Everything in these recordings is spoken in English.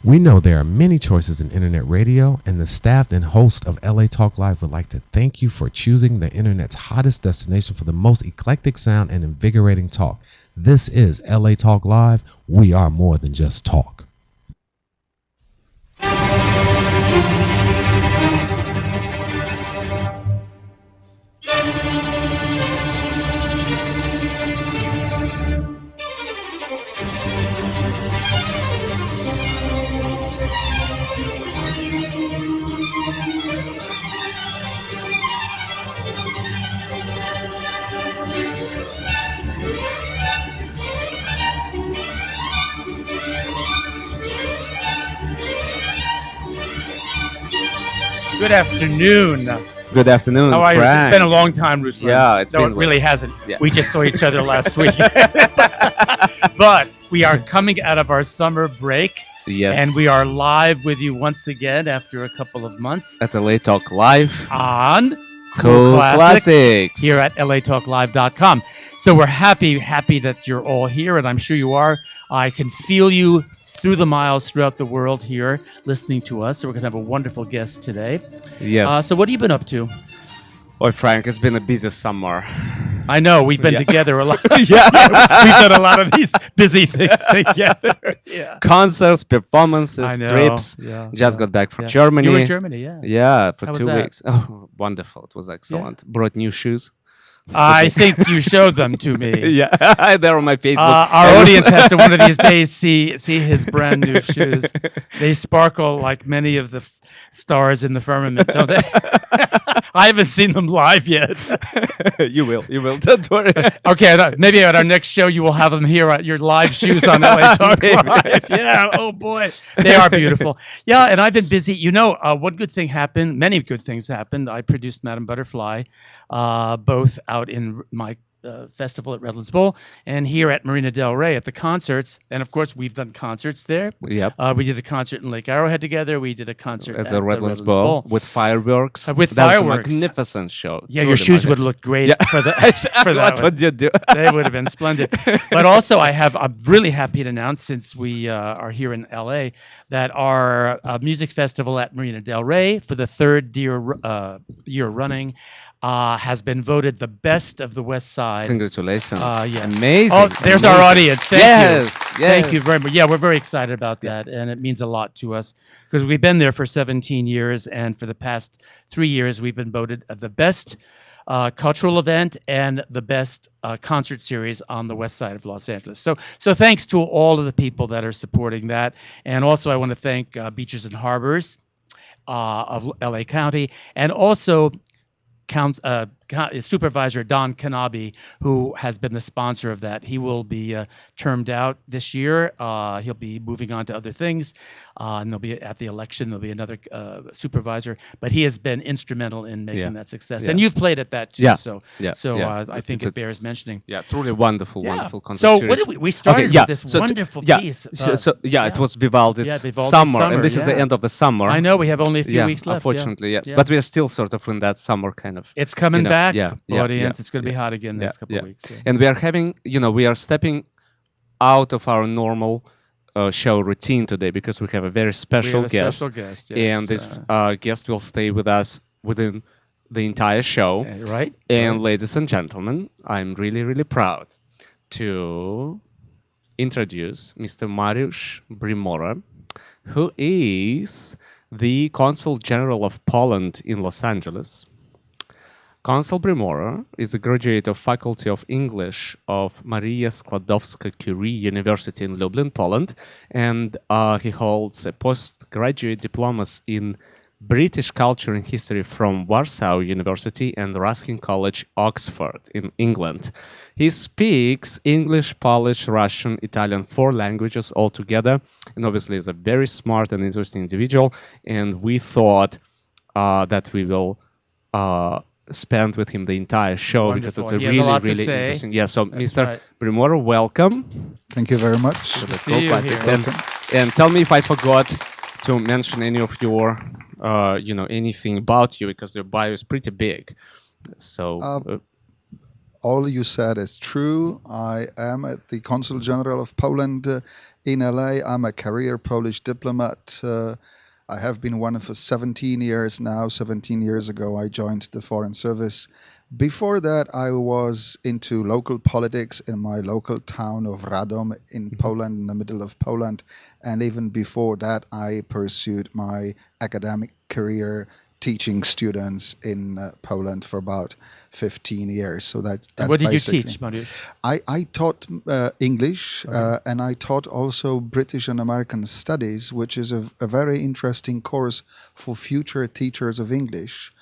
We know there are many choices in internet radio, and the staff and host of LA Talk Live would like to thank you for choosing the internet's hottest destination for the most eclectic sound and invigorating talk. This is LA Talk Live. We are more than just talk. Good afternoon. Good afternoon, How are you? Frank. It's been a long time, Ruslan. Yeah, it's no, been it really hasn't. Yeah. We just saw each other last week. But we are coming out of our summer break. Yes. And we are live with you once again after a couple of months At the LA Talk Live. on Cool Classics. here at latalklive.com. So we're happy that you're all here, and I'm sure you are. I can feel you through the miles throughout the world here listening to us. So we're going to have a wonderful guest today. Yes. So what have you been up to? Well, Frank, it's been a busy summer. I know, we've been Yeah. together a lot. Yeah. We've done a lot of these busy things together. Yeah. Concerts, performances, I know. trips. Yeah, Just yeah, got back from yeah. Germany. You were in Germany, yeah. Yeah, for How was 2 that? weeks. Oh, wonderful. It was excellent. Brought new shoes. I think you showed them to me. Yeah, they're on my Facebook. Our audience has to one of these days see his brand new shoes. They sparkle like many of the stars in the firmament, don't they? I haven't seen them live yet. You will. Don't worry. Okay, maybe at our next show you will have them here at your live shoes on LA Talk Live. Yeah, oh boy, they are beautiful. Yeah, and I've been busy. You know, one good thing happened. Many good things happened. I produced Madame Butterfly, both out in my festival at Redlands Bowl and here at Marina Del Rey at the concerts. And of course, we've done concerts there. Yep. We did a concert in Lake Arrowhead together. We did a concert At the Redlands Bowl with fireworks. With That was a fireworks. magnificent show. Yeah, your shoes would have looked great for that. For that That's one. what you do. They would have been splendid. But also, I'm really happy to announce, since we are here in LA, that our music festival at Marina Del Rey for the third year running has been voted the best of the West Side. Congratulations. Yeah. Amazing. Oh, there's Amazing. our audience. Thank you. Yes. Thank you very much. Yeah, we're very excited about that, and it means a lot to us because we've been there for 17 years, and for the past 3 years, we've been voted the best cultural event and the best concert series on the west side of Los Angeles. So thanks to all of the people that are supporting that, and also I want to thank Beaches and Harbors of LA County, and also Supervisor Don Kanabe, who has been the sponsor of that. He will be termed out this year. He'll be moving on to other things, and there'll be at the election. There'll be another supervisor, but he has been instrumental in making that success. Yeah. And you've played at that too. Yeah. So Yeah. I think it bears mentioning. Yeah, truly wonderful concert So series. what did we started with this wonderful piece. It was Vivaldi's, Vivaldi's summer, and this is yeah. the end of the summer. I know we have only a few weeks left. Unfortunately, yes, Yeah. but we are still sort of in that summer kind of. It's coming back, audience. It's going to be yeah, hot again next couple of weeks. Yeah. And we are having, we are stepping out of our normal show routine today because we have a very special guest. Special guest, yes. And this guest will stay with us within the entire show. Right. And ladies and gentlemen, I'm really, really proud to introduce Mr. Mariusz Brimora, who is the Consul General of Poland in Los Angeles. Consul Brimora is a graduate of Faculty of English of Maria Skłodowska-Curie University in Lublin, Poland, and he holds a postgraduate diploma in British Culture and History from Warsaw University and Ruskin College, Oxford, in England. He speaks English, Polish, Russian, Italian, 4 languages altogether, and obviously is a very smart and interesting individual, and we thought that we will spend with him the entire show. Wonderful. Because it's a He has a really, lot to really say. interesting. Yeah, so That's Mr. right. Brimora, welcome. Thank you very much. to the see Cool you Classics. here. And tell me if I forgot to mention any of your, anything about you, because your bio is pretty big. So, all you said is true. I am at the Consul General of Poland in LA. I'm a career Polish diplomat. I have been one for 17 years now. 17 years ago, I joined the Foreign Service. Before that, I was into local politics in my local town of Radom in Poland, in the middle of Poland. And even before that, I pursued my academic career teaching students in Poland for about 15 years. So that's what did you basically. teach, Mariusz? I taught English, and I taught also British and American Studies, which is a very interesting course for future teachers of English,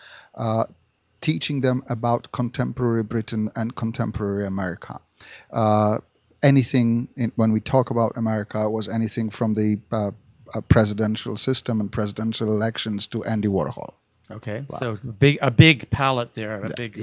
teaching them about contemporary Britain and contemporary America. When we talk about America, was anything from the presidential system and presidential elections to Andy Warhol. Okay, so a big palette there, a big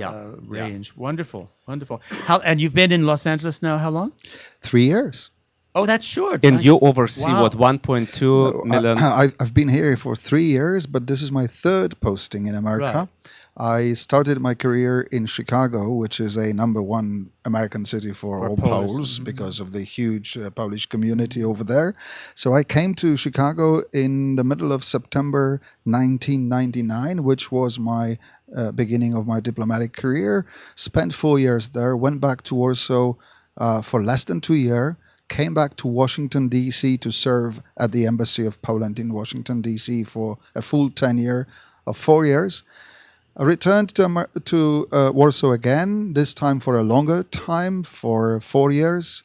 range. Wonderful. And you've been in Los Angeles now how long? 3 years. Oh, that's short. And you oversee what 1.2 million? I've been here for 3 years, but this is my third posting in America. Right. I started my career in Chicago, which is a #1 American city for all Poles because of the huge Polish community over there. So I came to Chicago in the middle of September 1999, which was my beginning of my diplomatic career. Spent 4 years there, went back to Warsaw for less than 2 years, came back to Washington, D.C. to serve at the Embassy of Poland in Washington, D.C. for a full tenure of 4 years. I returned to Warsaw again, this time for a longer time, for 4 years.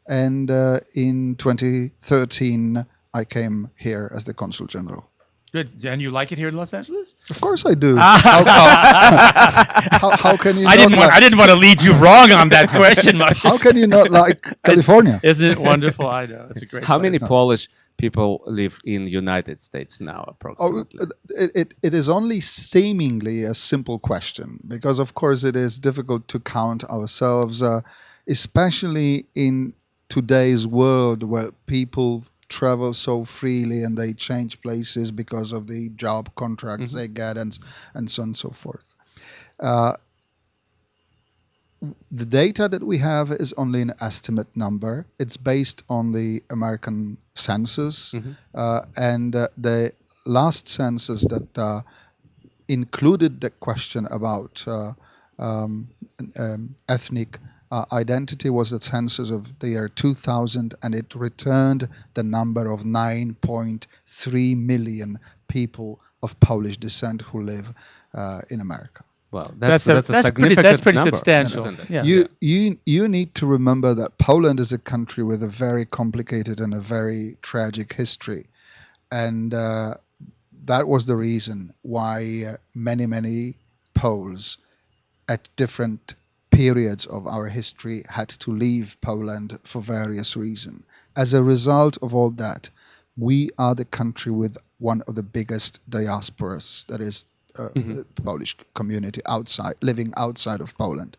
And in 2013, I came here as the Consul General. Good. And you like it here in Los Angeles? Of course I do. How can you I didn't want to lead you wrong on that question. How can you not like California? Isn't it wonderful? I know. It's a great How place. many Polish people live in United States now, approximately? It is only seemingly a simple question, because of course it is difficult to count ourselves, especially in today's world where people travel so freely and they change places because of the job contracts they get and so on and so forth. The data that we have is only an estimate number. It's based on the American census, and the last census that included the question about ethnic identity was the census of the year 2000, and it returned the number of 9.3 million people of Polish descent who live in America. Well, that's a significant that's pretty number, substantial. isn't it? Yeah. You need to remember that Poland is a country with a very complicated and a very tragic history, and that was the reason why many Poles at different periods of our history had to leave Poland for various reasons. As a result of all that, we are the country with one of the biggest diasporas, that is the Polish community living outside of Poland.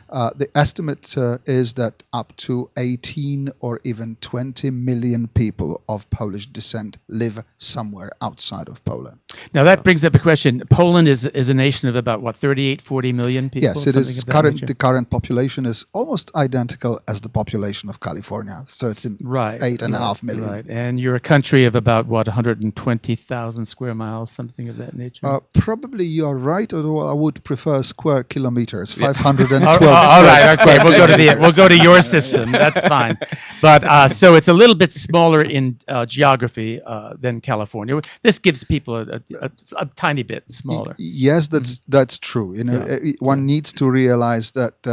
The estimate is that up to 18 or even 20 million people of Polish descent live somewhere outside of Poland. Now that brings up a question. Poland is a nation of about, 38, 40 million people? Yes, it is. The current population is almost identical as the population of California, 38.5 million. Right, and you're a country of about, 120,000 square miles, something of that nature? Probably you are right, although I would prefer square kilometers, 512 all right, okay, we'll go to your system. That's fine. But so it's a little bit smaller in geography than California. This gives people a tiny bit smaller. Yes, that's true. One needs to realize that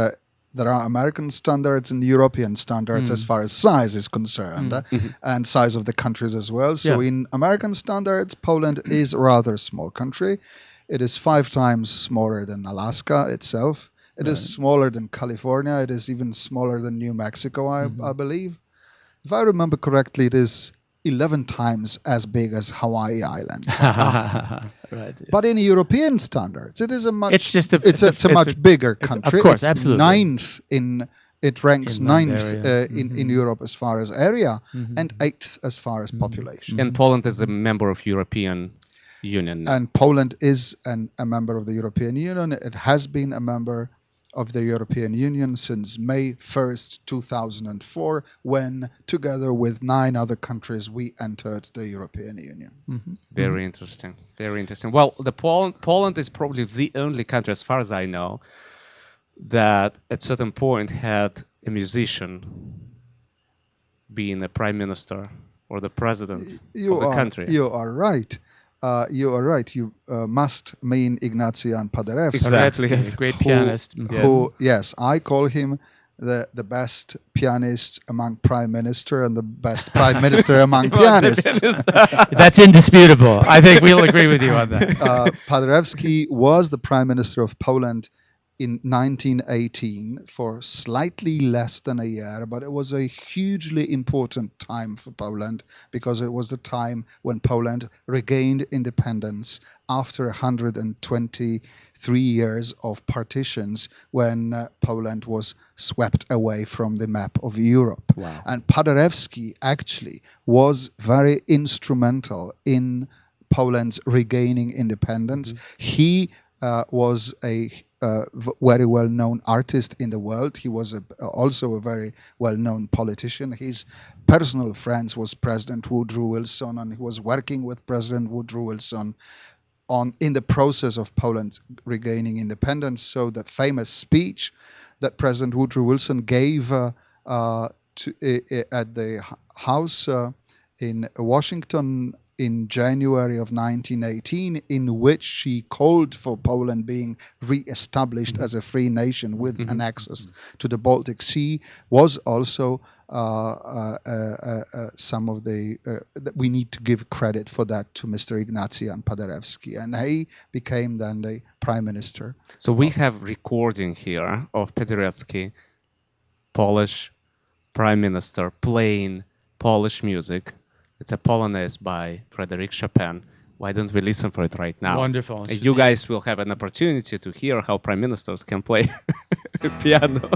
there are American standards and European standards as far as size is concerned, and size of the countries as well. So in American standards, Poland is a rather small country. It is 5 times smaller than Alaska itself. It is smaller than California. It is even smaller than New Mexico, I believe. If I remember correctly, it is 11 times as big as Hawaii Islands. Right. Yes. But in European standards, it is a much. It's a much bigger country. Of course, it's absolutely. It ranks ninth area. in Europe as far as area and 8th as far as population. And Poland is a member of European Union. And Poland is a member of the European Union. It has been a member of the European Union since May 1st, 2004, when, together with 9 other countries, we entered the European Union. Very interesting. Very interesting. Well, Poland is probably the only country, as far as I know, that at certain point had a musician being a prime minister or the president of the country. You are right. You are right. You must mean Ignatian Paderewski. Exactly. Paderewski, great pianist. Yes, I call him the best pianist among prime minister and the best prime minister among pianists. That's indisputable. I think we'll agree with you on that. Paderewski was the prime minister of Poland in 1918 for slightly less than a year, but it was a hugely important time for Poland because it was the time when Poland regained independence after 123 years of partitions, when Poland was swept away from the map of Europe. Wow. And Paderewski actually was very instrumental in Poland's regaining independence. He was a very well-known artist in the world. He was also a very well-known politician. His personal friend was President Woodrow Wilson, and he was working with President Woodrow Wilson in the process of Poland regaining independence. So that famous speech that President Woodrow Wilson gave at the House in Washington in January of 1918, in which she called for Poland being re-established as a free nation with an access to the Baltic Sea, was also some of the we need to give credit for that to Mr. Ignatian Paderewski, and he became then the prime minister. So we have recording here of Paderewski, Polish prime minister, playing Polish music. It's a Polonaise by Frédéric Chopin. Why don't we listen for it right now? Wonderful. And you guys will have an opportunity to hear how prime ministers can play piano.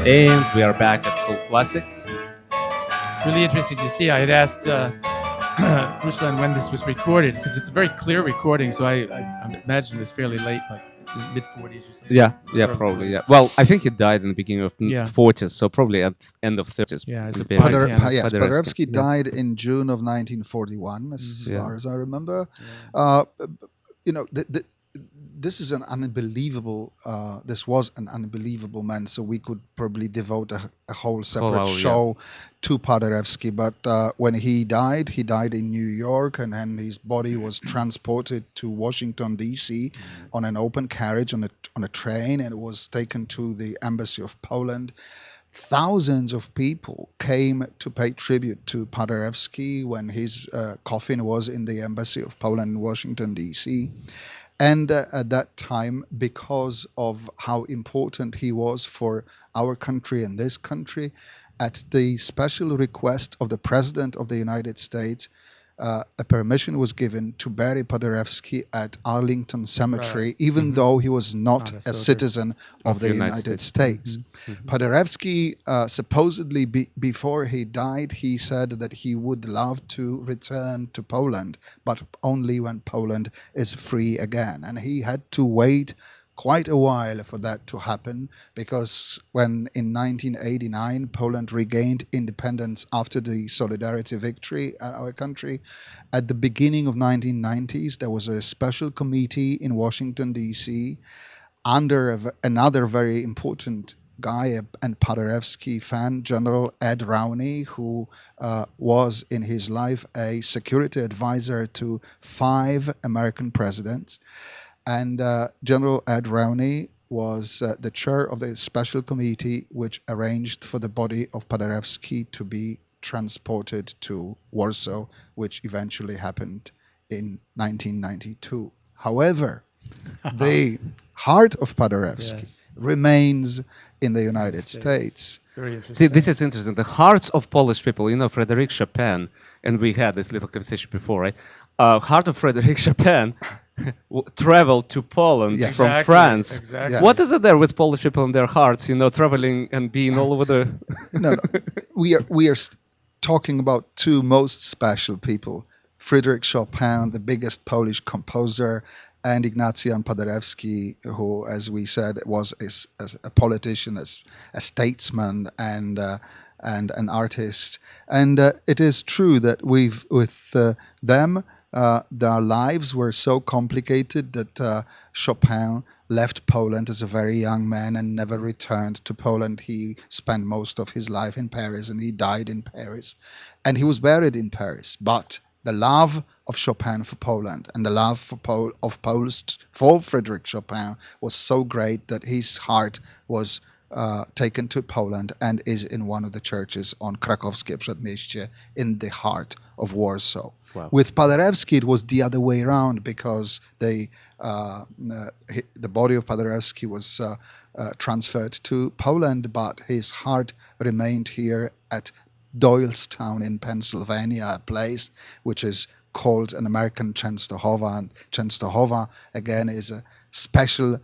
And we are back at Full Classics. Really interesting to see. I had asked Ruslan when this was recorded, because it's a very clear recording, so I imagine it was fairly late, like mid-40s or something. Yeah, probably, yeah. Well, I think he died in the beginning of 40s, so probably at end of 30s. Yeah, it's a Paderewski died in June of 1941, as far as I remember. Yeah. This is an unbelievable. This was an unbelievable man. So we could probably devote a whole separate show to Paderewski. But when he died in New York, and then his body was transported to Washington D.C. on an open carriage on a train, and it was taken to the embassy of Poland. Thousands of people came to pay tribute to Paderewski when his coffin was in the embassy of Poland in Washington D.C. And at that time, because of how important he was for our country and this country, at the special request of the President of the United States, a permission was given to bury Paderewski at Arlington Cemetery, even though he was not a citizen of the United States. Paderewski, supposedly before he died, he said that he would love to return to Poland, but only when Poland is free again. And he had to wait quite a while for that to happen, because when in 1989 Poland regained independence after the Solidarity victory at our country, at the beginning of 1990s there was a special committee in Washington D.C. under another very important guy and Paderewski fan, General Ed Rowney, who was in his life a security advisor to 5 American presidents. And General Ed Rowney was the chair of the special committee which arranged for the body of Paderewski to be transported to Warsaw, which eventually happened in 1992. However, the heart of Paderewski remains in the United States. Very interesting. See, this is interesting. The hearts of Polish people, Frédéric Chopin, and we had this little conversation before, right? Heart of Frédéric Chopin traveled to Poland from France. Exactly. Yeah. What is it there with Polish people in their hearts, traveling and being all over the... No. We are talking about 2 most special people. Frédéric Chopin, the biggest Polish composer, and Ignatian Paderewski, who, as we said, was a politician, a statesman, and an artist. And it is true that with them, their lives were so complicated that Chopin left Poland as a very young man and never returned to Poland. He spent most of his life in Paris, and he died in Paris. And he was buried in Paris. But the love of Chopin for Poland and the love of Poles for Frédéric Chopin was so great that his heart was taken to Poland and is in one of the churches on Krakowskie Przedmieście in the heart of Warsaw. Wow. With Paderewski, it was the other way around, because the body of Paderewski was transferred to Poland, but his heart remained here at Doylestown in Pennsylvania, a place which is called an American Częstochowa. And Częstochowa, again, is a special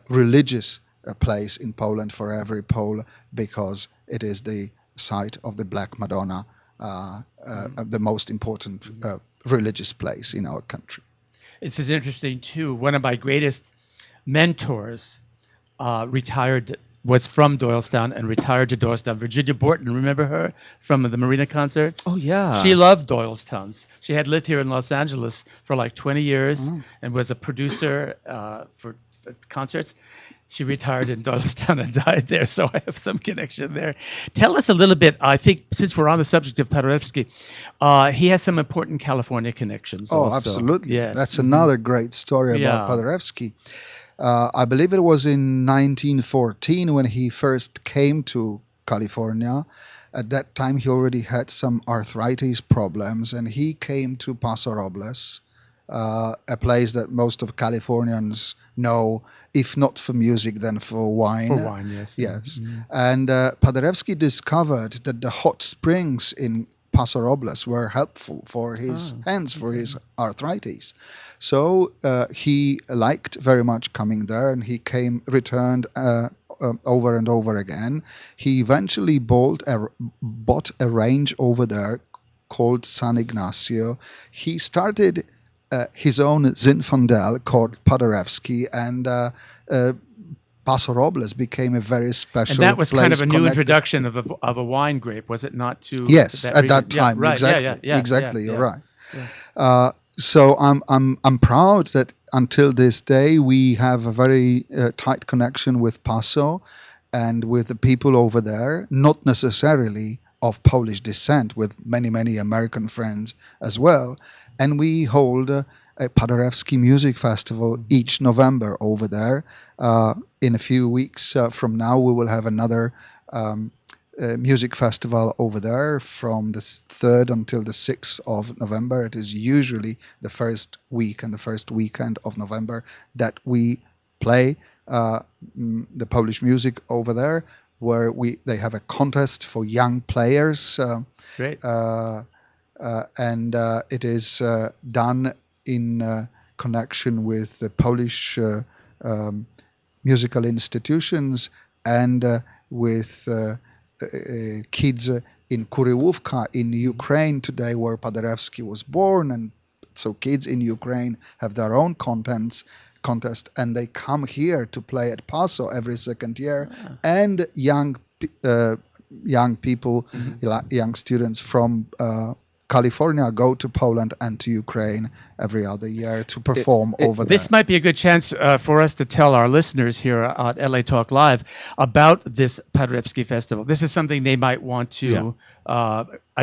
religious place in Poland for every Pole, because it is the site of the Black Madonna, the most important religious place in our country. This is interesting, too. One of my greatest mentors was from Doylestown and retired to Doylestown. Virginia Borton, remember her from the Marina concerts? Oh, yeah. She loved Doylestown. She had lived here in Los Angeles for like 20 years and was a producer for concerts. She retired in Doylestown and died there, so I have some connection there. Tell us a little bit, I think, since we're on the subject of Paderewski, he has some important California connections also. Absolutely. Yes. That's another great story about Paderewski. I believe it was in 1914 when he first came to California. At that time, he already had some arthritis problems, and he came to Paso Robles, a place that most of Californians know, if not for music, then for wine. For wine, yes. Yes. Mm-hmm. And Paderewski discovered that the hot springs in Paso Robles were helpful for his hands, for his arthritis. So he liked very much coming there, and he returned over and over again. He eventually bought a range over there called San Ignacio. He started his own Zinfandel called Paderewski, and Paso Robles became a very special place. And that was kind of a new introduction of a wine grape, was it not? Yes, at that time, right. Exactly. Exactly, yeah, you're right. So I'm proud that until this day we have a very tight connection with Paso and with the people over there, not necessarily of Polish descent, with many American friends as well. And we hold a Paderewski Music Festival each November over there. In a few weeks from now, we will have another music festival over there from the 3rd until the 6th of November. It is usually the first week and the first weekend of November that we play the Polish music over there, where they have a contest for young players. Great. And it is done in connection with the Polish musical institutions and with kids in Kuryłówka in Ukraine today, where Paderewski was born. And so kids in Ukraine have their own contest, and they come here to play at Paso every second year. And young people, young students from California go to Poland and to Ukraine every other year to perform over there. This might be a good chance for us to tell our listeners here at LA Talk Live about this Paderewski Festival. This is something they might want to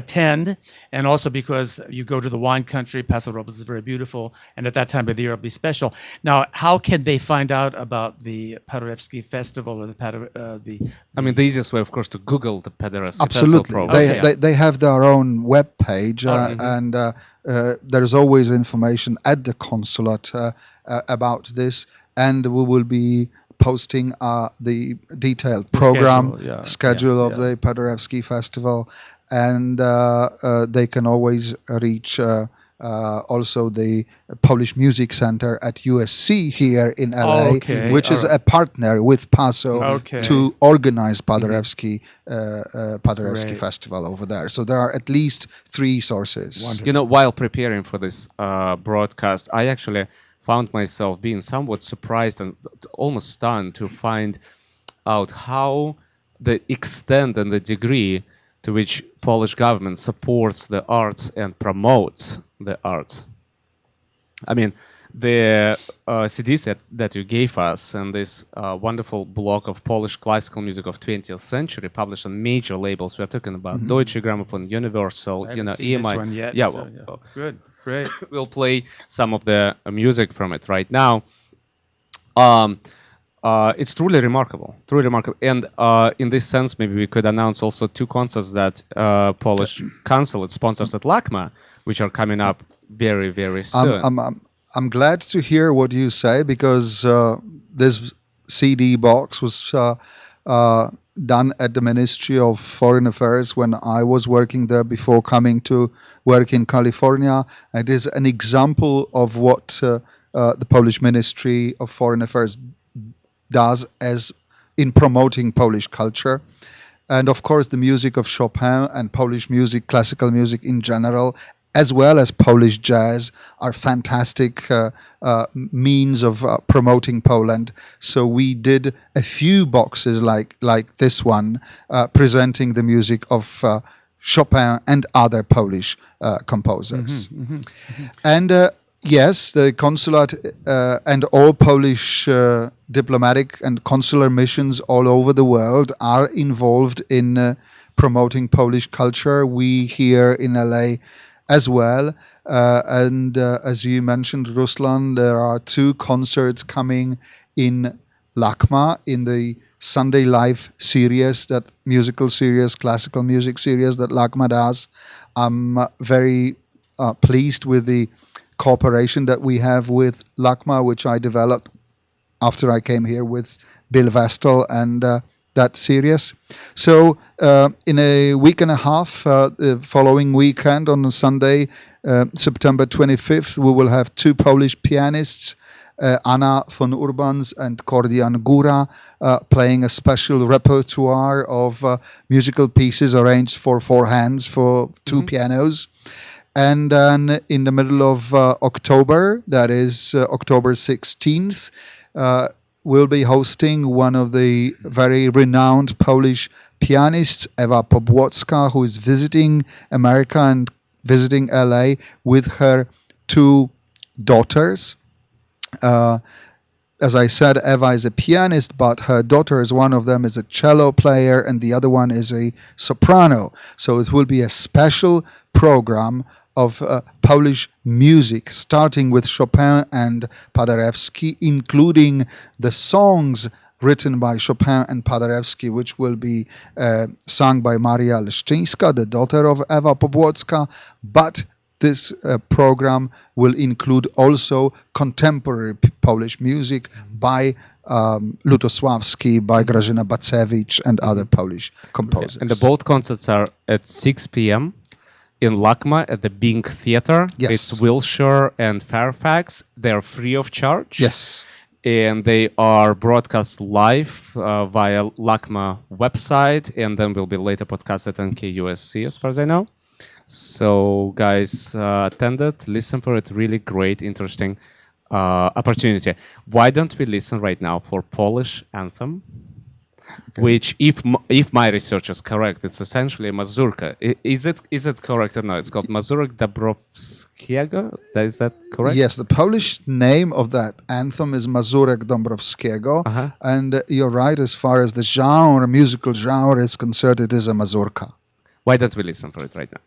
attend, and also because you go to the wine country, Paso Robles is very beautiful, and at that time of the year it'll be special. Now, how can they find out about the Paderewski Festival or I mean, the easiest way, of course, to Google the Paderewski Absolutely. Festival. They have their own web page, and there's always information at the consulate about this, and we will be posting the detailed program schedule of the Paderewski Festival, and they can always reach also the Polish Music Center at USC here in LA, which is a partner with Paso to organize Paderewski Festival over there. So there are at least 3 sources. Wonderful. You know, while preparing for this broadcast, I actually found myself being somewhat surprised and almost stunned to find out how the extent and the degree to which Polish government supports the arts and promotes the arts. I mean, the CDs that you gave us and this wonderful block of Polish classical music of 20th century published on major labels. We're talking about Deutsche Grammophon, Universal, EMI. This one yet, good, great. We'll play some of the music from it right now. It's truly remarkable, and in this sense, maybe we could announce also 2 concerts that Polish Consul sponsors at LACMA, which are coming up very, very soon. I'm glad to hear what you say, because this CD box was done at the Ministry of Foreign Affairs when I was working there before coming to work in California. It is an example of what the Polish Ministry of Foreign Affairs does as in promoting Polish culture. And of course the music of Chopin and Polish music, classical music in general, as well as Polish jazz, are fantastic means of promoting Poland. So we did a few boxes like this one, presenting the music of Chopin and other Polish composers. And yes, the consulate and all Polish diplomatic and consular missions all over the world are involved in promoting Polish culture. We here in LA as well. And as you mentioned, Ruslan, there are 2 concerts coming in LACMA in the Sunday Live series, that musical series, classical music series that LACMA does. I'm very pleased with the cooperation that we have with LACMA, which I developed after I came here with Bill Vestal and that series. So in a week and a half, the following weekend on a Sunday, September 25th, we will have 2 Polish pianists, Anna von Urbans and Kordian Góra, playing a special repertoire of musical pieces arranged for 4 hands for 2 pianos. And then in the middle of October, that is October 16th, we'll be hosting one of the very renowned Polish pianists, Ewa Pobłocka, who is visiting America and visiting LA with her 2 daughters. As I said, Eva is a pianist, but her daughters, one of them is a cello player and the other one is a soprano. So it will be a special program of Polish music, starting with Chopin and Paderewski, including the songs written by Chopin and Paderewski, which will be sung by Maria Leszczyńska, the daughter of Ewa Pobłocka, but this program will include also contemporary Polish music by Lutosławski, by Grażyna Bacewicz and other Polish composers. And the both concerts are at 6 p.m. in LACMA at the Bing Theater. Yes. It's Wilshire and Fairfax. They are free of charge. Yes. And they are broadcast live via LACMA website, and then will be later podcasted on KUSC, as far as I know. So, guys, attend it, listen for it. Really great, interesting opportunity. Why don't we listen right now for Polish anthem, which, if my research is correct, it's essentially a mazurka. Is it correct or no? It's called Mazurek Dąbrowskiego. Is that correct? Yes, the Polish name of that anthem is Mazurek Dąbrowskiego, and you're right as far as the genre, musical genre is concerned, it is a mazurka. Why don't we listen for it right now?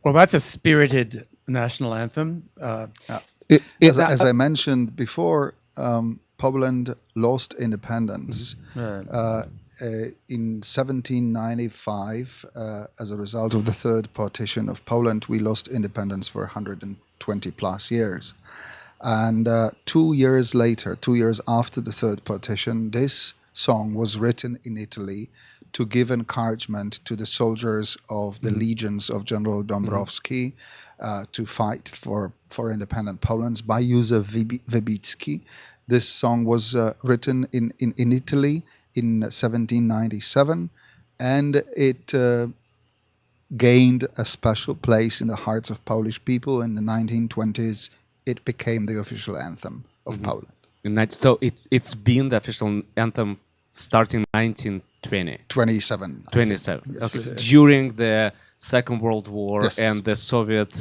Well, that's a spirited national anthem. As I mentioned before, Poland lost independence in 1795 as a result of the third partition of Poland. We lost independence for 120 plus years. And 2 years later, 2 years after the third partition, this song was written in Italy to give encouragement to the soldiers of the legions of General Dąbrowski to fight for independent Poland by Józef Wybicki. This song was written in Italy in 1797, and it gained a special place in the hearts of Polish people. In the 1920s, it became the official anthem of Poland. So it's been the official anthem starting 1920. 27. 27. Yes. Okay. During the Second World War Yes. and the Soviet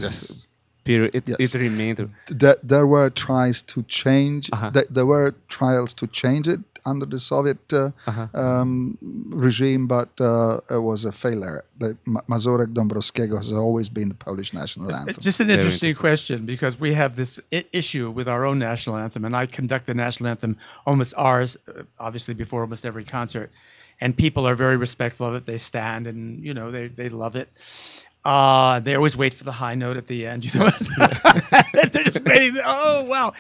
period, it remained. There were tries to change. There were trials to change it under the Soviet regime, but it was a failure. The Mazurek Dąbrowskiego has always been the Polish national anthem. Just an interesting question, because we have this issue with our own national anthem, and I conduct the national anthem, almost ours, obviously before almost every concert, and people are very respectful of it. They stand and they love it. They always wait for the high note at the end. They're just waiting. Oh wow!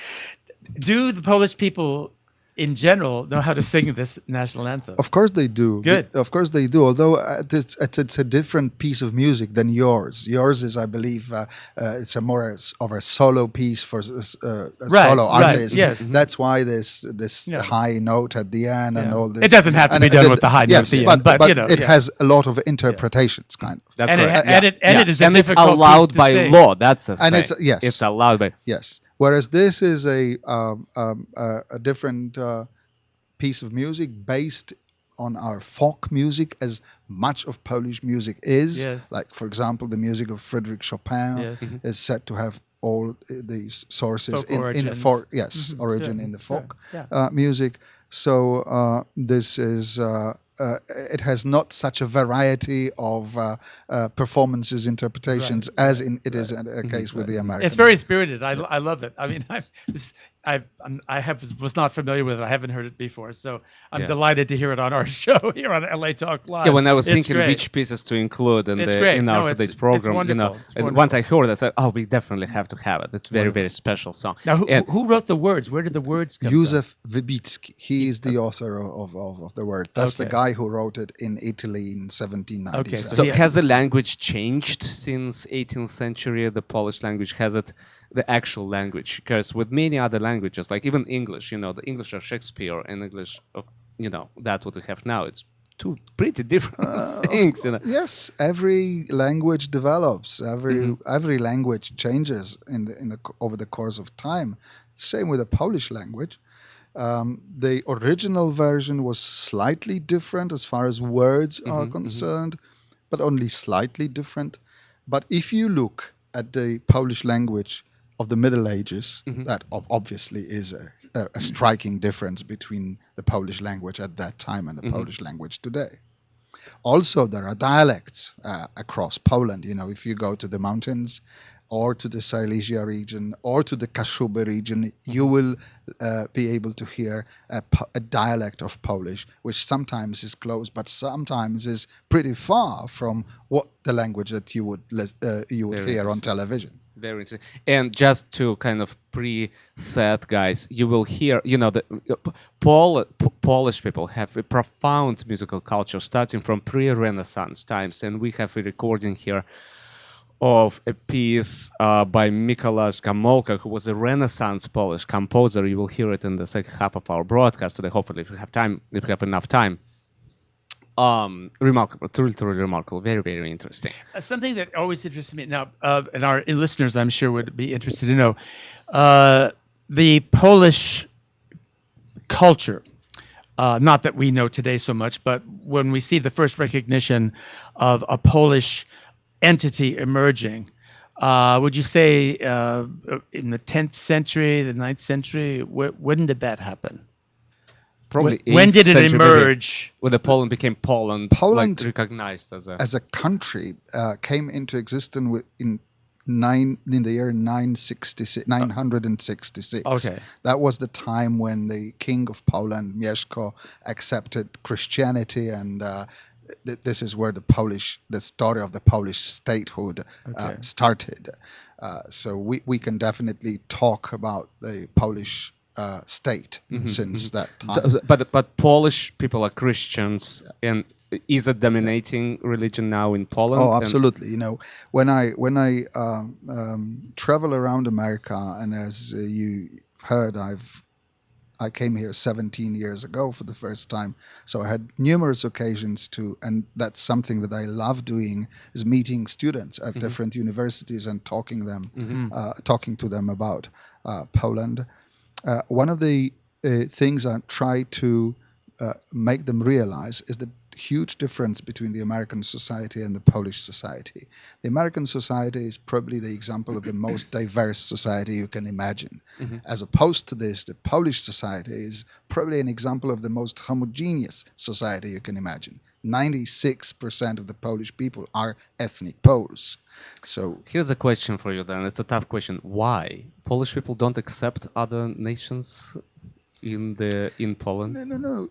Do the Polish people in general, know how to sing this national anthem. Of course they do. Good. Of course they do. Although it's a different piece of music than yours. Yours is, I believe, it's a more of a solo piece for a solo artist. Yes. That's why this high note at the end and all this. It doesn't have to be done with the high note at the end, but you know, it has a lot of interpretations, kind of. That's and correct. it is a and it's difficult allowed piece to by sing. law. That's the And thing. it's allowed by. Yes. Whereas this is a different piece of music based on our folk music, as much of Polish music is. Yes. Like, for example, the music of Frédéric Chopin Yes. is said to have all these sources Folk in the origins. folk, yes, origin Sure, in the folk sure, music. So this is. It has not such a variety of performances, interpretations as it is a case with the American. It's very spirited. I love it. I mean, was not familiar with it. I haven't heard it before, so I'm delighted to hear it on our show here on LA Talk Live. Yeah, when I was It's thinking great. which pieces to include in It's great. in No, our it's- today's it's program, wonderful. It's and wonderful. once I heard it, I thought, oh, we definitely have to have it. It's very, very special song. Now, And- who wrote the words? Where did the words come Józef Wybicki. He is the author of the word. That's the Okay. guy who wrote it in Italy in 1797. Okay, So Yeah. has the language changed since 18th century? The Polish language, has it the actual language? Because with many other languages, like even English, the English of Shakespeare and English of that what we have now, it's two pretty different things. Yes, every language develops. Every language changes over the course of time. Same with the Polish language. The original version was slightly different as far as words are concerned, but only slightly different. But if you look at the Polish language of the Middle Ages, that obviously is a striking difference between the Polish language at that time and the Polish language today. Also, there are dialects across Poland. If you go to the mountains or to the Silesia region or to the Kashuby region, you will be able to hear a dialect of Polish, which sometimes is close, but sometimes is pretty far from what the language that you would hear on television. Very interesting. And just to kind of preset, guys, you will hear, the Polish people have a profound musical culture starting from pre-Renaissance times, and we have a recording here of a piece by Mikołaj Gamolka, who was a Renaissance Polish composer. You will hear it in the second half of our broadcast today, hopefully, if we have enough time. Remarkable, truly remarkable, very, very interesting. Something that always interests me now, and our listeners, I'm sure, would be interested to know, the Polish culture. Not that we know today so much, but when we see the first recognition of a Polish entity emerging, would you say in the 10th century, the 9th century, when did that happen? Probably when did it 8th century, emerge? When the Poland became Poland, like, recognized as a country came into existence in the year 966. Okay. That was the time when the king of Poland, Mieszko, accepted Christianity, and this is where the story of the Polish statehood started. So we can definitely talk about the Polish state since that time. So, but Polish people are Christians, and is a dominating religion now in Poland? Oh, absolutely. When I travel around America, and as you heard, I came here 17 years ago for the first time, so I had numerous occasions and that's something that I love doing, is meeting students at different universities and talking to them about Poland. One of the things I try to make them realize is the huge difference between the American society and the Polish society. The American society is probably the example of the most diverse society you can imagine. As opposed to this, the Polish society is probably an example of the most homogeneous society you can imagine. 96% of the Polish people are ethnic Poles. So here's a question for you then. It's a tough question. Why? Polish people don't accept other nations in Poland? No.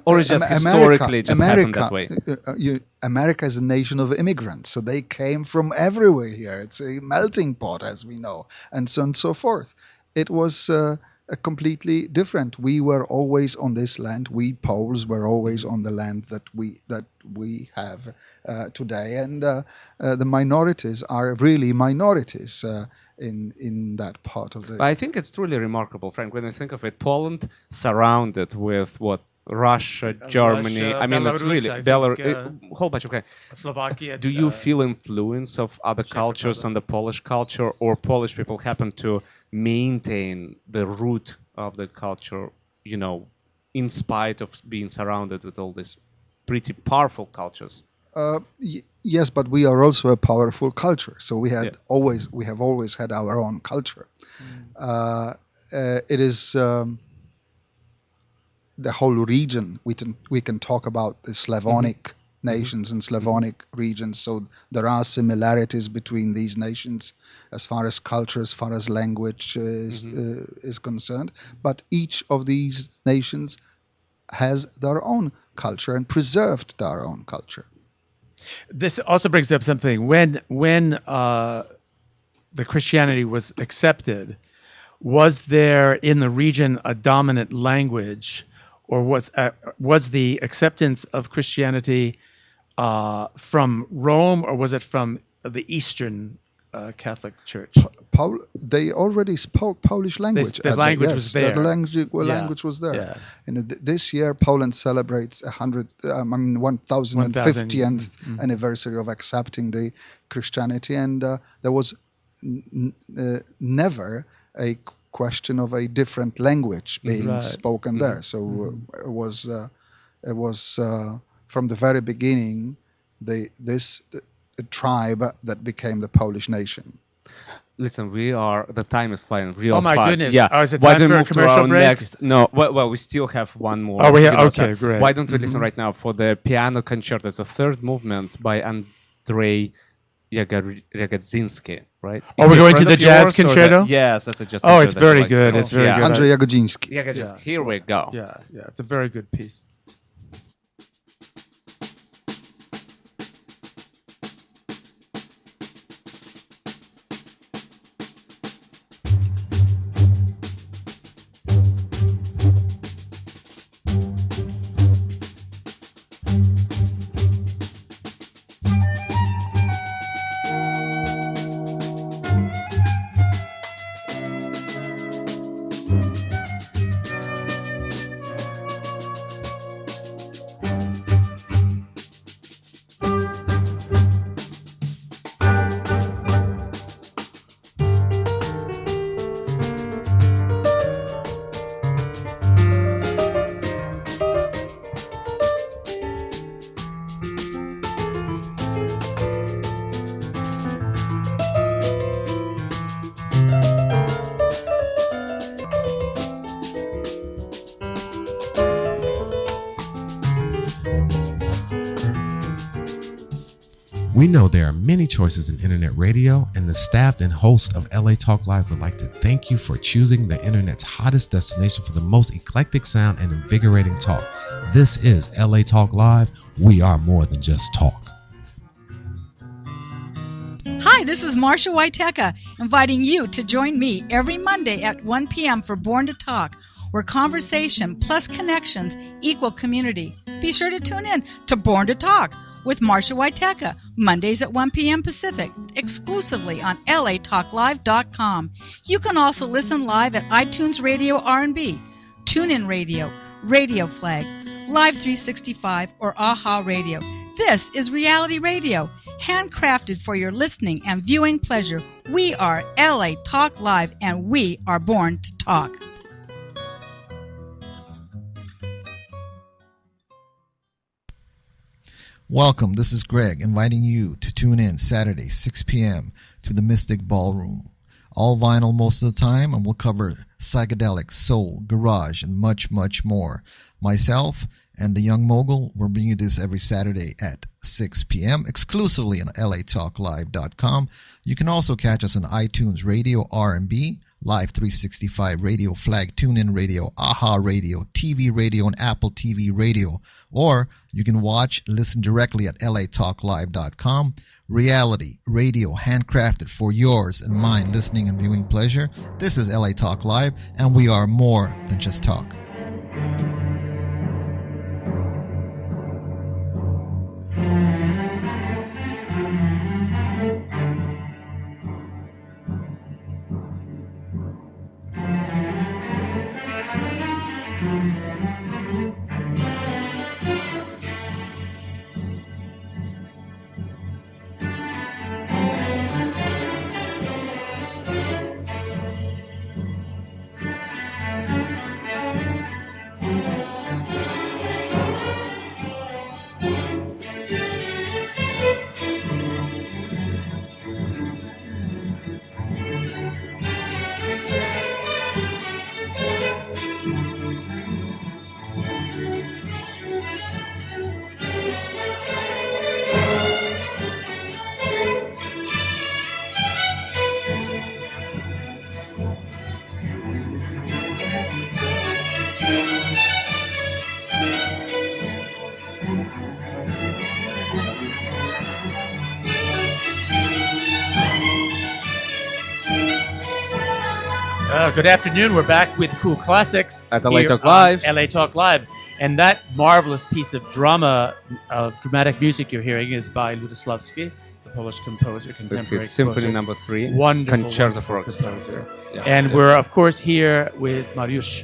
Or it's just historically just happened that way? America is a nation of immigrants, so they came from everywhere here. It's a melting pot, as we know, and so on and so forth. It was completely different. We were always on this land. We Poles were always on the land that we have today, and the minorities are really minorities in that part of the. I think it's truly remarkable, Frank, when I think of it. Poland surrounded with what? Russia, Germany. Russia, I mean, it's Belarus, really I think, Belarus. Whole bunch. Okay. Slovakia. Do you feel influence of other cultures on the Polish culture, or Polish people happen to maintain the root of the culture, in spite of being surrounded with all these pretty powerful cultures? Yes, but we are also a powerful culture. So we have always had our own culture. It is the whole region. We can talk about the Slavonic nations and Slavonic regions. So there are similarities between these nations as far as culture, as far as language is concerned. But each of these nations has their own culture and preserved their own culture. This also brings up something. When the Christianity was accepted, was there in the region a dominant language, or was the acceptance of Christianity from Rome, or was it from the Eastern Catholic Church? They already spoke Polish language. The language was there. The language was there. Yeah. This year Poland celebrates 1050th anniversary of accepting the Christianity, and there was never a question of a different language being spoken there. So it was from the very beginning this tribe that became the Polish nation. Listen, the time is flying real fast. Oh my goodness. Yeah. Is it time for a commercial break? Next? No, well, we still have one more. Oh, okay, great. Why don't we listen right now for the piano concerto? It's a third movement by Andrzej Jagodzinski, right? We're going to the jazz concerto? Yes, that's a jazz concerto. It's very good. It's very good. Andrzej Jagodzinski. Jagodzinski. Here we go. Yeah, it's a very good piece. We know there are many choices in internet radio, and the staff and host of LA Talk Live would like to thank you for choosing the internet's hottest destination for the most eclectic sound and invigorating talk. This is LA Talk Live. We are more than just talk. Hi, this is Marsha Waiteka, inviting you to join me every Monday at 1 p.m. for Born to Talk, where conversation plus connections equal community. Be sure to tune in to Born to Talk with Marsha Waiteka, Mondays at 1 p.m. Pacific, exclusively on latalklive.com. You can also listen live at iTunes Radio R&B, TuneIn Radio, Radio Flag, Live 365, or AHA Radio. This is Reality Radio, handcrafted for your listening and viewing pleasure. We are LA Talk Live, and we are born to talk. Welcome, this is Greg, inviting you to tune in Saturday, 6 p.m. to the Mystic Ballroom. All vinyl most of the time, and we'll cover psychedelic, soul, garage, and much, much more. Myself and the Young Mogul will bring you this every Saturday at 6 p.m. exclusively on latalklive.com. You can also catch us on iTunes Radio R&B, Live 365 Radio, Flag, TuneIn Radio, AHA Radio, TV Radio, and Apple TV Radio. Or you can listen directly at latalklive.com, Reality, radio, handcrafted for yours and mine listening and viewing pleasure. This is LA Talk Live, and we are more than just talk. Good afternoon. We're back with Cool Classics At LA here Talk on Live. LA Talk Live, and that marvelous piece of dramatic music you're hearing is by Ludosławski, the Polish composer, This contemporary is Symphony composer. Number 3, Wonderful, Concerto for wonderful Orchestra. composer. Yeah. And Yeah. we're of course here with Mariusz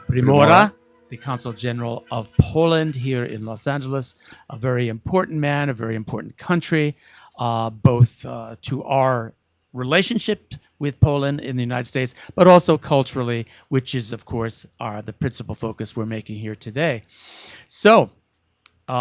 Brimora, the Consul General of Poland here in Los Angeles, a very important man, a very important country, both to our relationship with Poland in the United States, but also culturally, which is, of course, the principal focus we're making here today. So, we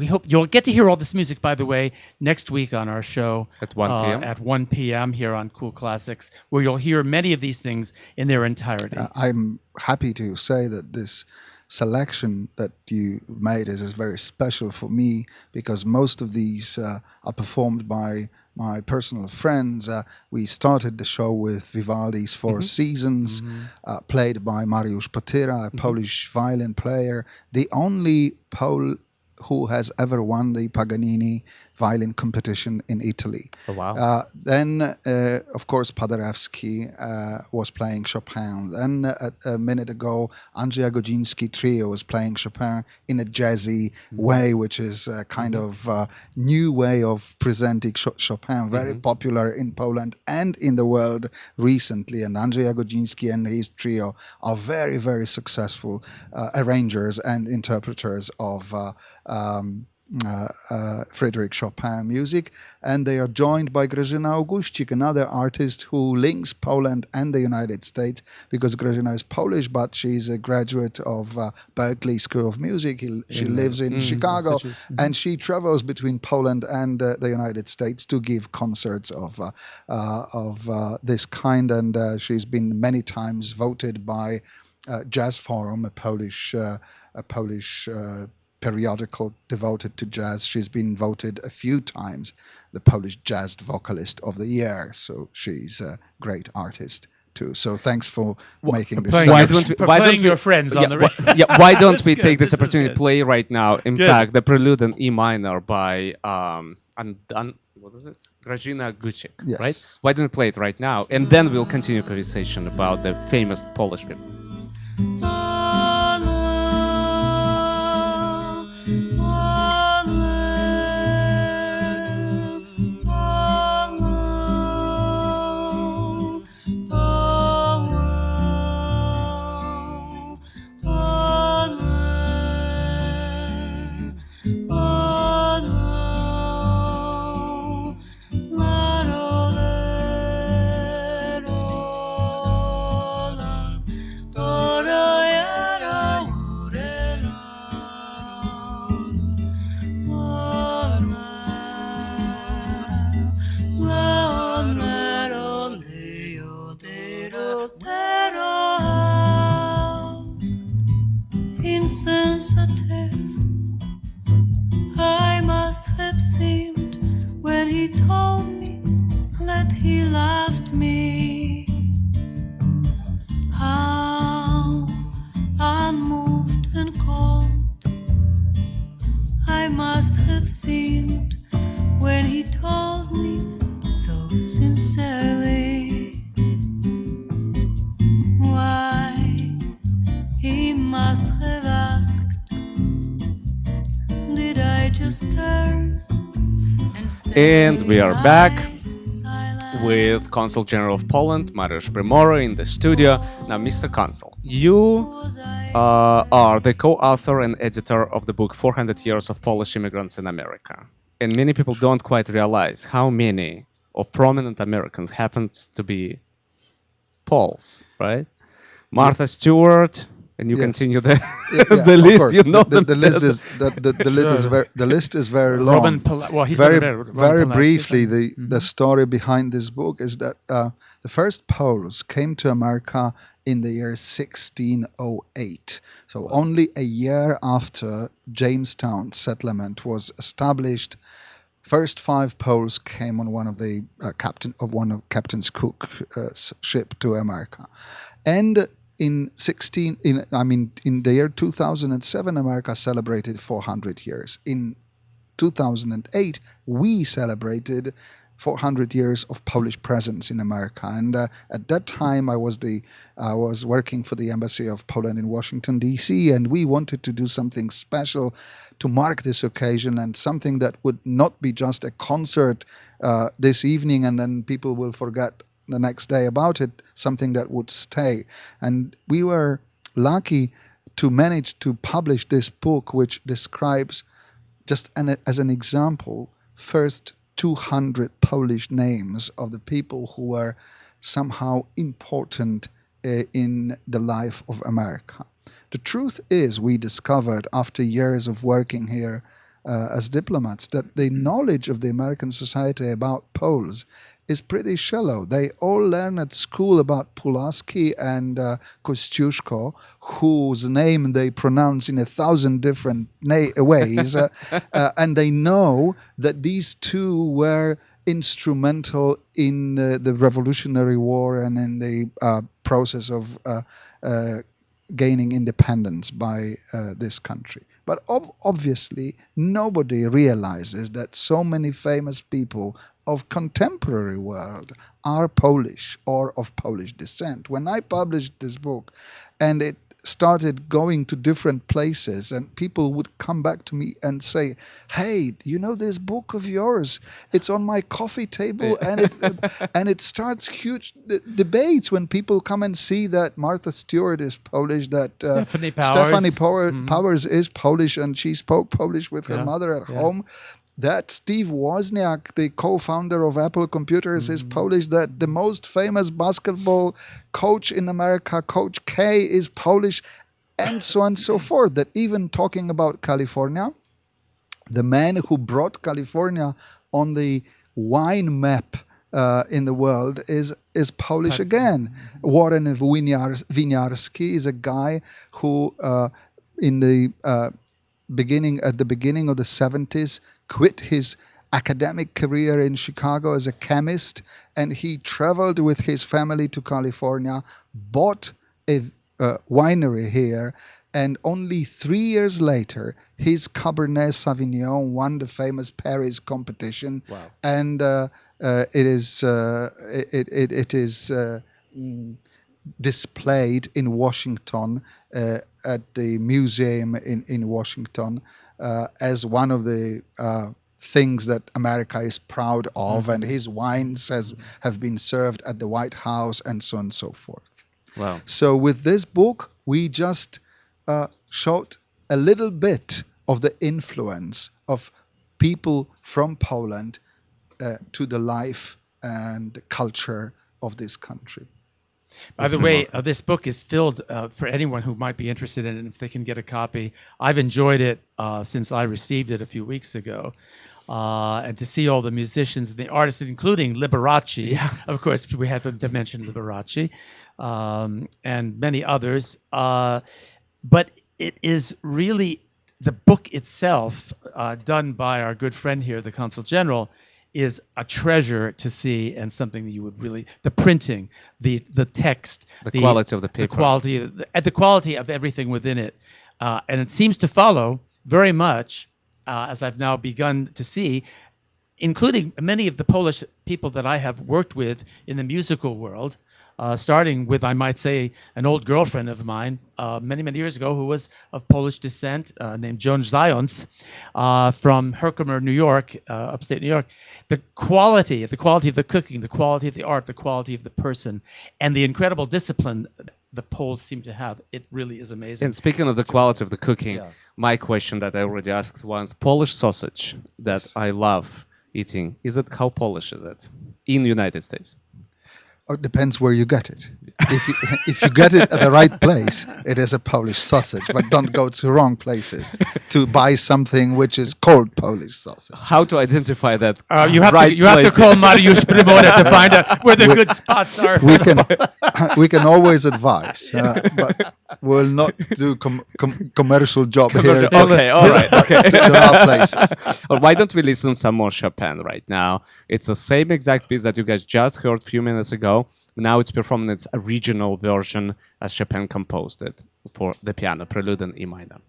hope you'll get to hear all this music, by the way, next week on our show At 1 p.m. At 1 p.m. here on Cool Classics, where you'll hear many of these things in their entirety. I'm happy to say that this selection that you made is very special for me, because most of these are performed by my personal friends. We started the show with Vivaldi's Four Seasons, played by Mariusz Patyra, a Polish violin player, the only Pole who has ever won the Paganini violin competition in Italy. Oh, wow. Then, of course, Paderewski was playing Chopin. Then, a minute ago, Andrzej Godziński Trio was playing Chopin in a jazzy way, which is a kind of new way of presenting Chopin, very popular in Poland and in the world recently. And Andrzej Godziński and his trio are very, very successful arrangers and interpreters of Frédéric Chopin music, and they are joined by Grażyna Augustik, another artist who links Poland and the United States, because Grażyna is Polish, but she's a graduate of Berklee School of Music. She lives in Chicago, and she travels between Poland and the United States to give concerts of this kind, and she's been many times voted by Jazz Forum, a Polish periodical devoted to jazz. She's been voted a few times the Polish Jazz Vocalist of the Year, so she's a great artist too. So thanks for making this selection. Why don't your friends on the radio? Why don't we That's take good. this opportunity to play right now? In Good. fact, the Prelude in E minor by what is it? Grażyna Augustik, Yes. right? Why don't we play it right now, and then we'll continue conversation about the famous Polish people. And we are back with Consul General of Poland, Mariusz Brimora, in the studio. Now, Mr. Consul, you are the co-author and editor of the book 400 Years of Polish Immigrants in America. And many people don't quite realize how many of prominent Americans happen to be Poles, right? Martha Stewart, and you continue the the list. You know the list is the list is very long. He's very briefly, the story behind this book is that the first Poles came to America in the year 1608. So only a year after Jamestown settlement was established. First 5 Poles came on one of Captain Cook's ship to America, and in the year 2007, America celebrated 400 years. In 2008, we celebrated 400 years of Polish presence in America. And at that time, I was working for the Embassy of Poland in Washington, D.C., and we wanted to do something special to mark this occasion, and something that would not be just a concert this evening and then people will forget the next day about it, something that would stay. And we were lucky to manage to publish this book, which describes, just as an example, first 200 Polish names of the people who were somehow important in the life of America. The truth is, we discovered after years of working here as diplomats that the knowledge of the American society about Poles is pretty shallow. They all learn at school about Pulaski and Kościuszko, whose name they pronounce in 1,000 different ways, and they know that these two were instrumental in the Revolutionary War and in the process of gaining independence by this country. But obviously, nobody realizes that so many famous people of contemporary world are Polish or of Polish descent. When I published this book and it started going to different places, and people would come back to me and say, hey, you know this book of yours, it's on my coffee table, and it starts huge debates when people come and see that Martha Stewart is Polish, that Stephanie Powers is Polish, and she spoke Polish with her mother at home, that Steve Wozniak, the co-founder of Apple Computers, is Polish, that the most famous basketball coach in America, Coach K, is Polish, and so on and so forth. That even talking about California, the man who brought California on the wine map in the world is Polish again. Warren Winiarski is a guy who at the beginning of the 70s quit his academic career in Chicago as a chemist, and he traveled with his family to California, bought a winery here, and only 3 years later his Cabernet Sauvignon won the famous Paris competition. Wow. And it is displayed in Washington at the museum in Washington as one of the things that America is proud of, and his wines have been served at the White House, and so on and so forth. Wow. So with this book, we just showed a little bit of the influence of people from Poland to the life and the culture of this country. By the way, this book is filled for anyone who might be interested in it, if they can get a copy. I've enjoyed it since I received it a few weeks ago. And to see all the musicians and the artists, including Liberace. Yeah. Of course, we have to mention Liberace and many others. But it is really the book itself, done by our good friend here, the Consul General, is a treasure to see, and something that you would really, the printing, the text, the quality of the paper, the quality of everything within it, and it seems to follow very much, as I've now begun to see, including many of the Polish people that I have worked with in the musical world, starting with, I might say, an old girlfriend of mine many, many years ago who was of Polish descent, named Joan Zając, from Herkimer, New York, upstate New York. The quality of the cooking, the quality of the art, the quality of the person, and the incredible discipline the Poles seem to have, it really is amazing. And speaking of the quality of the cooking, my question that I already asked once, Polish sausage that I love eating, how Polish is it in the United States? It depends where you get it. If you get it at the right place, it is a Polish sausage. But don't go to wrong places to buy something which is called Polish sausage. How to identify that? You have to call Mariusz Primora to find out where the good spots are. We can always advise, but we'll not do commercial job here. Okay, all right. Okay. There are places. Why don't we listen some more Chopin right now? It's the same exact piece that you guys just heard a few minutes ago. Now it's performed in its original version as Chopin composed it for the piano, Prelude in E minor.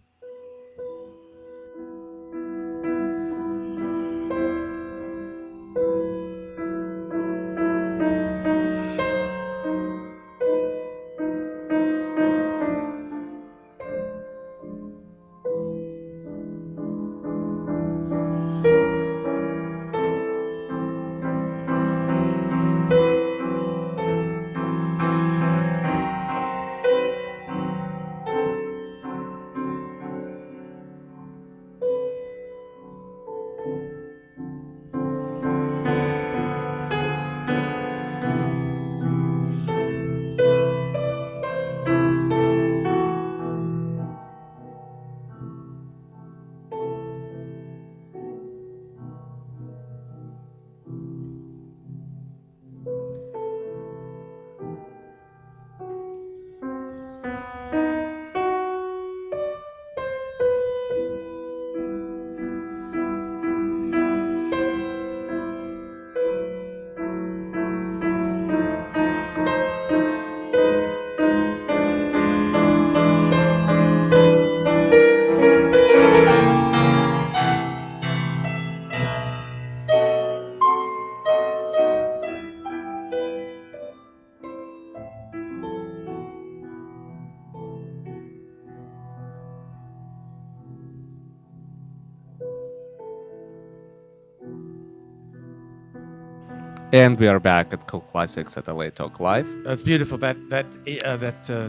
And we are back at Cult Classics at LA Talk Live. That's beautiful. That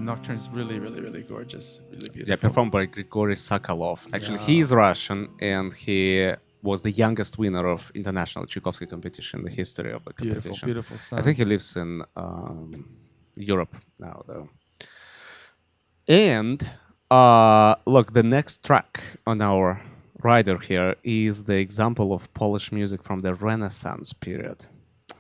nocturne is really, really, really gorgeous. Really beautiful. Yeah, performed by Grigory Sokolov. Actually, he's Russian, and he was the youngest winner of international Tchaikovsky competition in the history of the competition. Beautiful son. I think he lives in Europe now, though. And look, the next track on our rider here is the example of Polish music from the Renaissance period.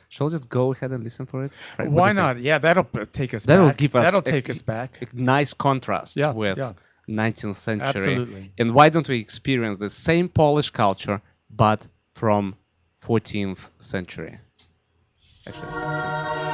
Shall we just go ahead and listen for it? Right, why not? Yeah, that'll take us that'll back. Give us that'll take us back. A nice contrast with 19th century. Absolutely. And why don't we experience the same Polish culture, but from 14th century? Actually, 16th.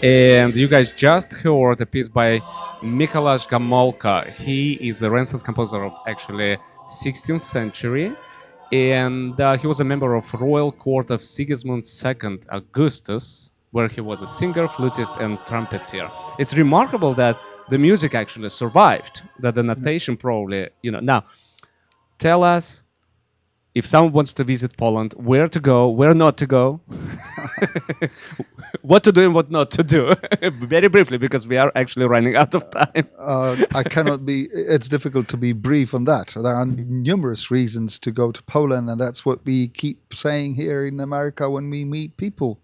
And you guys just heard a piece by Mikołaj Gamolka. He is the Renaissance composer of actually 16th century, and he was a member of royal court of Sigismund II Augustus, where he was a singer, flutist, and trumpeter. It's remarkable that the music actually survived, that the notation probably, Now, tell us, if someone wants to visit Poland, where to go, where not to go, what to do and what not to do. Very briefly, because we are actually running out of time. I cannot be, it's difficult to be brief on that. There are numerous reasons to go to Poland, and that's what we keep saying here in America when we meet people.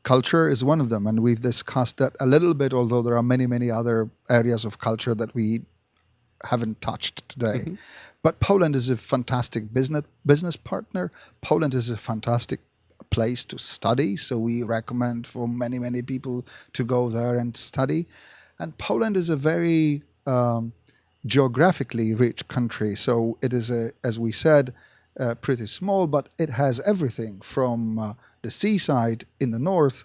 Culture is one of them, and we've discussed that a little bit, although there are many, many other areas of culture that we haven't touched today. Mm-hmm. But Poland is a fantastic business partner. Poland is a fantastic place to study, so we recommend for many, many people to go there and study. And Poland is a very geographically rich country, so it is, as we said, pretty small, but it has everything from the seaside in the north,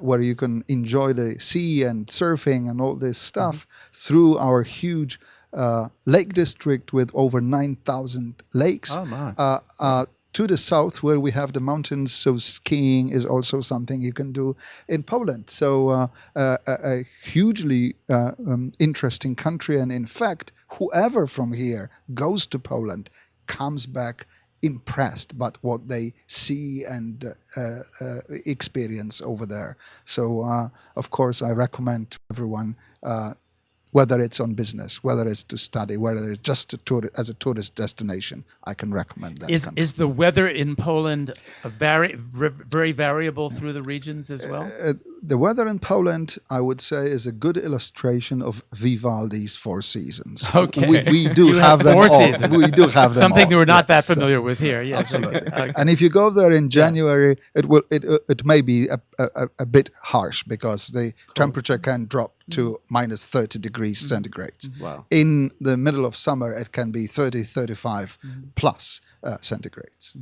where you can enjoy the sea and surfing and all this stuff, through our huge lake district with over 9,000 lakes. Oh my. To the south, where we have the mountains, so skiing is also something you can do in Poland. So a hugely interesting country, and in fact, whoever from here goes to Poland comes back impressed by what they see and experience over there. So, of course, I recommend to everyone, whether it's on business, whether it's to study, whether it's just as a tourist destination, I can recommend that country. Is the weather in Poland very variable through the regions as well? The weather in Poland, I would say, is a good illustration of Vivaldi's Four Seasons. Okay. We do have them all. Seasons. We do have them Something all. we're not that familiar with here. Yes. Absolutely. Okay. And if you go there in January, it may be a bit harsh, because the temperature can drop to minus 30 degrees centigrade. Wow. In the middle of summer, it can be 30, 35 plus centigrades.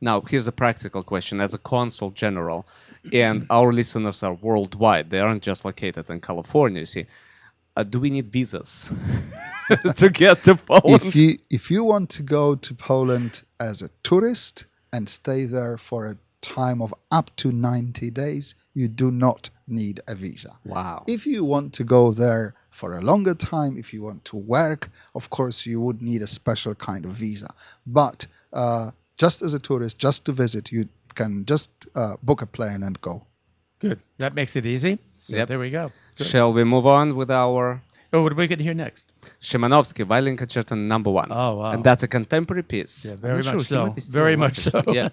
Now, here's a practical question. As a consul general, and our listeners are worldwide, they aren't just located in California, you see, do we need visas to get to Poland? If you want to go to Poland as a tourist and stay there for a time of up to 90 days, you do not need a visa. Wow. If you want to go there for a longer time, if you want to work, of course you would need a special kind of visa. But just as a tourist, just to visit, you can just book a plane and go. Good. That makes it easy. So there we go. Good. Shall we move on with our... Oh, what are we going to hear next? Szymanowski, Violin Concerto No. 1. Oh, wow. And that's a contemporary piece. Yeah, very much so. Very much so. Yeah.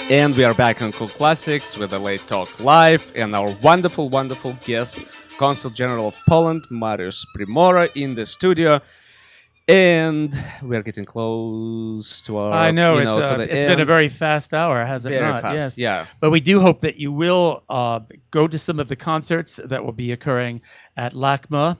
And we are back on Cool Classics with the Late Talk Live and our wonderful, wonderful guest, Consul General of Poland, Mariusz Primora, in the studio. And we are getting close to our... I know, to the it's been a very fast hour, has it very not? Fast, yes. Yeah. But we do hope that you will go to some of the concerts that will be occurring at LACMA,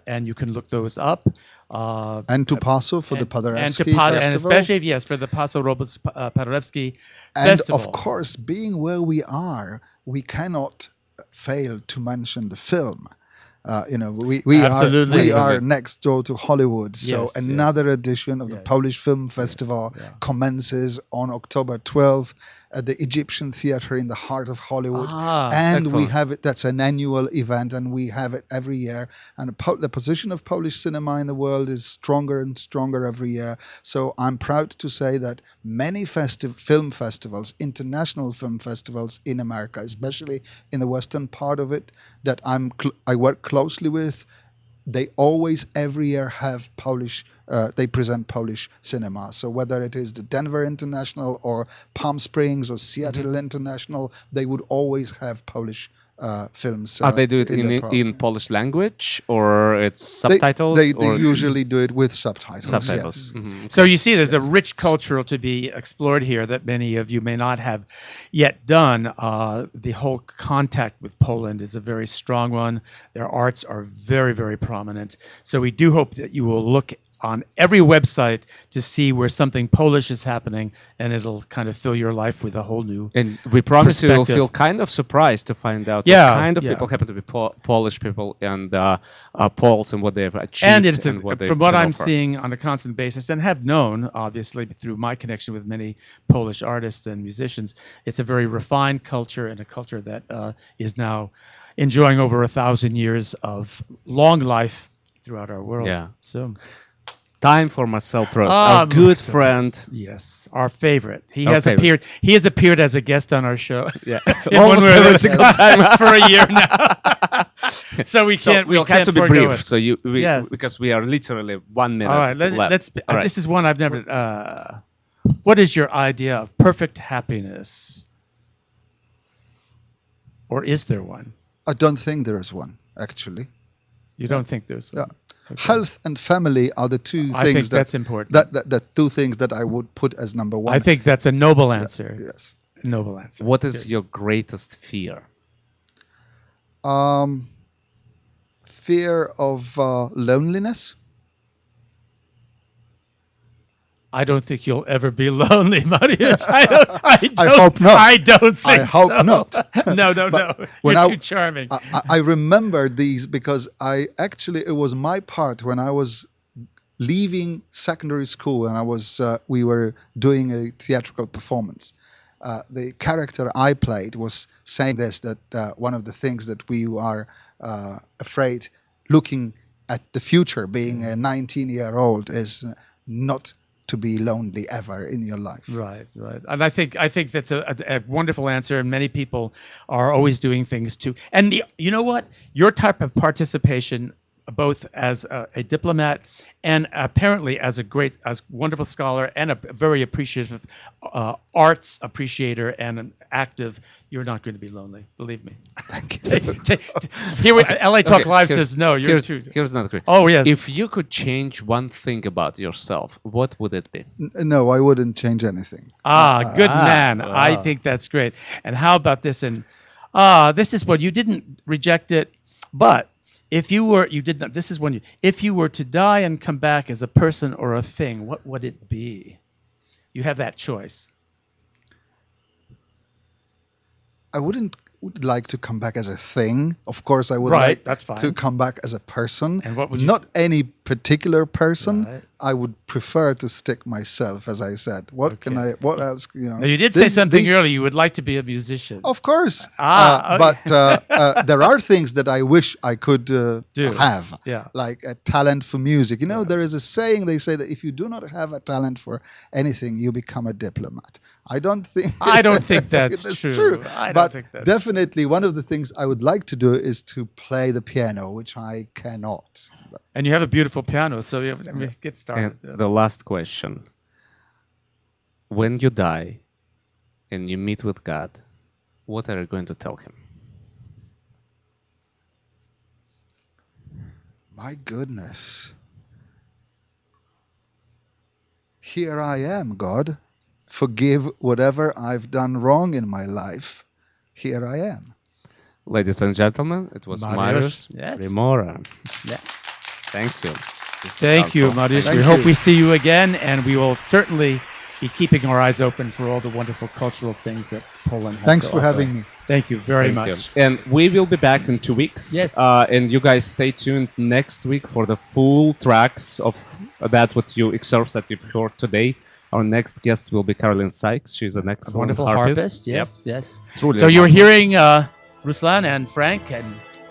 and you can look those up. And to Paso for the Paderewski Festival. And especially, for the Paso Robles Paderewski Festival. And of course, being where we are, we cannot fail to mention the film. We are next door to Hollywood, so another edition of the Polish Film Festival commences on October 12th, at the Egyptian Theatre in the heart of Hollywood. Ah, And we excellent. have it, that's an annual event, and we have it every year. And the position of Polish cinema in the world is stronger and stronger every year. So I'm proud to say that many film festivals, international film festivals in America, especially in the western part of it, that I work closely with, they always every year have they present Polish cinema. So whether it is the Denver International or Palm Springs or Seattle International, they would always have Polish films. They do it in the in program. Polish language, or it's They, subtitles? they or usually do it with subtitles. subtitles. Yes. Mhm. So you see, there's a rich cultural to be explored here that many of you may not have yet done. The whole contact with Poland is a very strong one. Their arts are very, very prominent. So we do hope that you will look on every website to see where something Polish is happening, and it'll kind of fill your life with a whole new. And we promise you'll perspective. feel kind of surprised to find out Yeah, what kind of yeah. people happen to be Polish people and Poles and what they've achieved. And it's what they from what can I'm offer. seeing on a constant basis, and have known obviously through my connection with many Polish artists and musicians, it's a very refined culture, and a culture that is now enjoying over 1,000 years of long life throughout our world. Yeah. So. Time for Marcel Proust, our good Marcel friend. Proust. Yes, our favorite. He Our has favorite. appeared. He has appeared as a guest on our show. Yeah, In one almost way or every another. single time. For a year now. So we So can't. we'll we have can't to be forego brief. it. So Yes. because we are literally 1 minute All right. left. Let's. All right. This is one I've never. What is your idea of perfect happiness? Or is there one? I don't think there is one, actually. You don't think there's one? Yeah. Health and family are the two I things think that's important. that two things that I would put as number one. I think that's a noble answer. Yes. Noble answer. What is Good. your greatest fear? Fear of loneliness. I don't think you'll ever be lonely, Mariusz. I hope not. I don't think I hope so. not. No. But when You're I- too charming. I remember these because it was my part when I was leaving secondary school and we were doing a theatrical performance. The character I played was saying that one of the things that we are afraid looking at the future, being a 19-year-old, is not to be lonely ever in your life. Right. And I think that's a wonderful answer, and many people are always doing things too. And you know what? Your type of participation, both as a diplomat and apparently as wonderful scholar and a very appreciative arts appreciator and an active, you're not going to be lonely. Believe me. Thank you. Here, LA Talk Okay, Live here's- says no. You're too. Here's another question. Oh yes. If you could change one thing about yourself, what would it be? No, I wouldn't change anything. Good man. wow. I think that's great. And how about this? And this is what you didn't reject it, but if you were, you did not. This is when if you were to die and come back as a person or a thing, what would it be? You have that choice. I wouldn't like to come back as a thing. Of course, I would Right, like that's fine. to come back as a person. And what would you- Not any particular person. Right. I would prefer to stick myself, as I said. What else? Now, you did say something earlier. You would like to be a musician. Of course. Okay. But there are things that I wish I could Do. have. Yeah. Like a talent for music. You know, there is a saying, they say that if you do not have a talent for anything, you become a diplomat. I don't think that's true. I don't but think that's definitely one of the things I would like to do is to play the piano, which I cannot. And you have a beautiful piano, so get started. And the last question. When you die and you meet with God, what are you going to tell him? My goodness. Here I am, God. Forgive whatever I've done wrong in my life. Here I am. Ladies and gentlemen, it was Mariusz. Mariusz Yes. Primora. Yeah. Thank you. Thank you, Consul. Mariusz. Thank We hope you. we see you again, and we will certainly be keeping our eyes open for all the wonderful cultural things that Poland has Thanks to for offer. having me. Thank you very Thank you. much. And we will be back in 2 weeks. Yes. And you guys stay tuned next week for the full tracks of that excerpts that you've heard today Our next guest will be Caroline Sykes. She's an A excellent wonderful harpist. Yes, yes. Truly So you're remarkable. hearing Ruslan and Frank and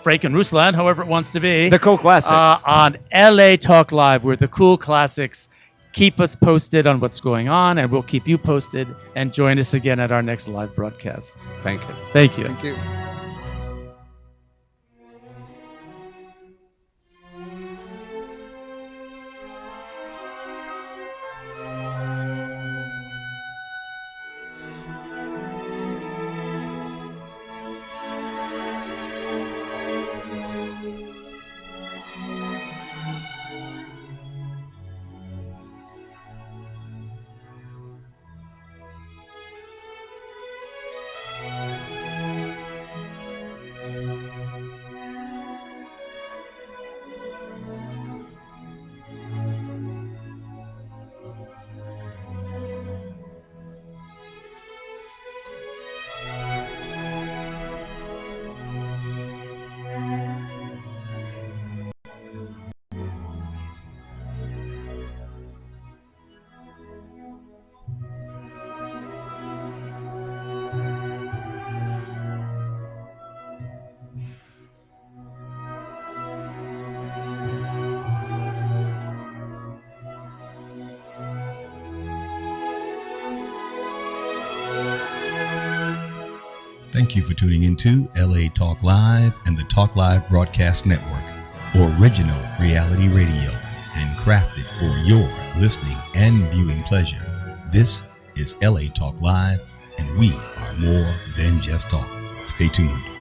Ruslan, however it wants to be, The Cool Classics. on LA Talk Live, where the cool classics keep us posted on what's going on, and we'll keep you posted. And join us again at our next live broadcast. Thank you. Thank you. Thank you. Thank you for tuning into LA Talk Live and the Talk Live Broadcast Network, original reality radio, handcrafted for your listening and viewing pleasure. This is LA Talk Live, and we are more than just talk. Stay tuned.